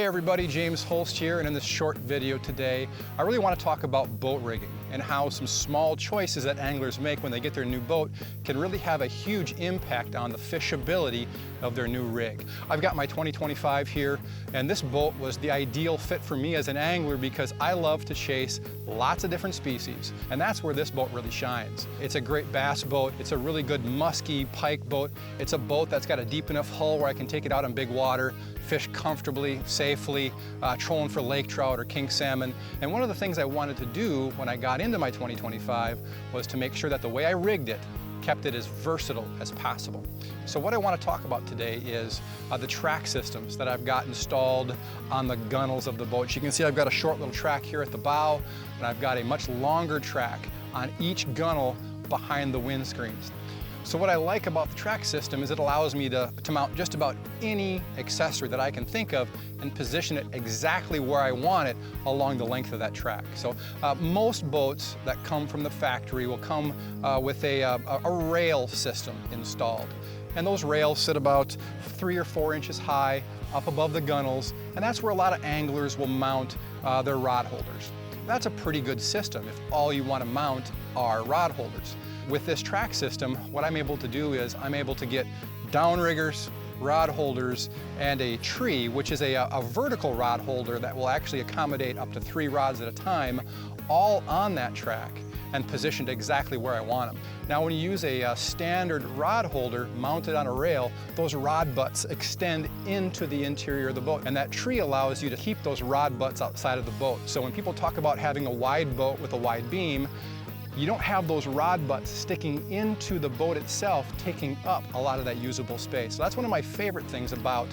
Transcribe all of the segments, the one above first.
Hey everybody, James Holst here, and in this short video today, I really want to talk about boat rigging and how some small choices that anglers make when they get their new boat can really have a huge impact on the fishability of their new rig. I've got my 2025 here, and this boat was the ideal fit for me as an angler because I love to chase lots of different species, and that's where this boat really shines. It's a great bass boat, it's a really good musky pike boat, it's a boat that's got a deep enough hull where I can take it out on big water, fish comfortably, safely, trolling for lake trout or king salmon. And one of the things I wanted to do when I got into my 2025 was to make sure that the way I rigged it kept it as versatile as possible. So what I want to talk about today is the track systems that I've got installed on the gunnels of the boat. As you can see, I've got a short little track here at the bow, and I've got a much longer track on each gunnel behind the windscreens. So what I like about the track system is it allows me to mount just about any accessory that I can think of and position it exactly where I want it along the length of that track. So most boats that come from the factory will come with a rail system installed. And those rails sit about 3 or 4 inches high up above the gunnels, and that's where a lot of anglers will mount their rod holders. That's a pretty good system if all you want to mount are rod holders. With this track system, what I'm able to do is I'm able to get downriggers, rod holders, and a tree, which is a vertical rod holder that will actually accommodate up to 3 rods at a time, all on that track and positioned exactly where I want them. Now when you use a standard rod holder mounted on a rail, those rod butts extend into the interior of the boat, and that tree allows you to keep those rod butts outside of the boat. So when people talk about having a wide boat with a wide beam, you don't have those rod butts sticking into the boat itself, taking up a lot of that usable space. So that's one of my favorite things about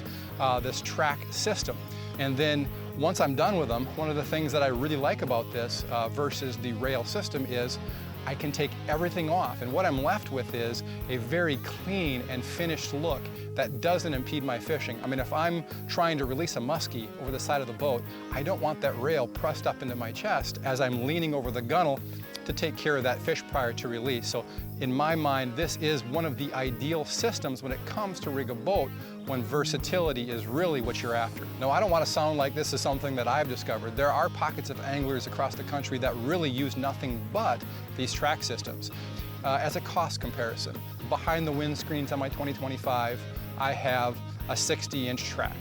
this track system. And then once I'm done with them, one of the things that I really like about this versus the rail system is I can take everything off, and what I'm left with is a very clean and finished look that doesn't impede my fishing. I mean, if I'm trying to release a muskie over the side of the boat, I don't want that rail pressed up into my chest as I'm leaning over the gunnel to take care of that fish prior to release. So in my mind, this is one of the ideal systems when it comes to rig a boat when versatility is really what you're after. Now, I don't want to sound like this is something that I've discovered. There are pockets of anglers across the country that really use nothing but these track systems. As a cost comparison, behind the windscreens on my 2025, I have a 60-inch track.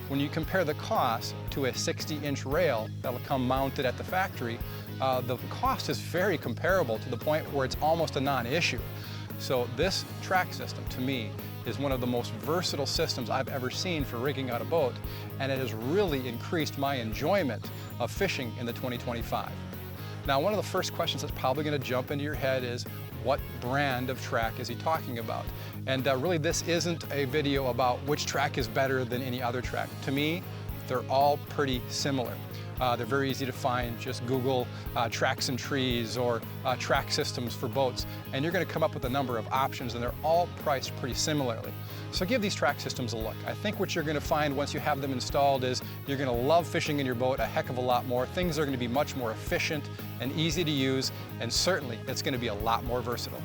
When you compare the cost to a 60-inch rail that'll come mounted at the factory, the cost is very comparable to the point where it's almost a non-issue. So this track system, to me, is one of the most versatile systems I've ever seen for rigging out a boat, and it has really increased my enjoyment of fishing in the 2025. Now, one of the first questions that's probably going to jump into your head is, what brand of track is he talking about? And really, this isn't a video about which track is better than any other track. To me, they're all pretty similar. They're very easy to find. Just Google tracks and trees or track systems for boats, and you're going to come up with a number of options, and they're all priced pretty similarly. So give these track systems a look. I think what you're going to find once you have them installed is you're going to love fishing in your boat a heck of a lot more. Things are going to be much more efficient and easy to use, and certainly it's going to be a lot more versatile.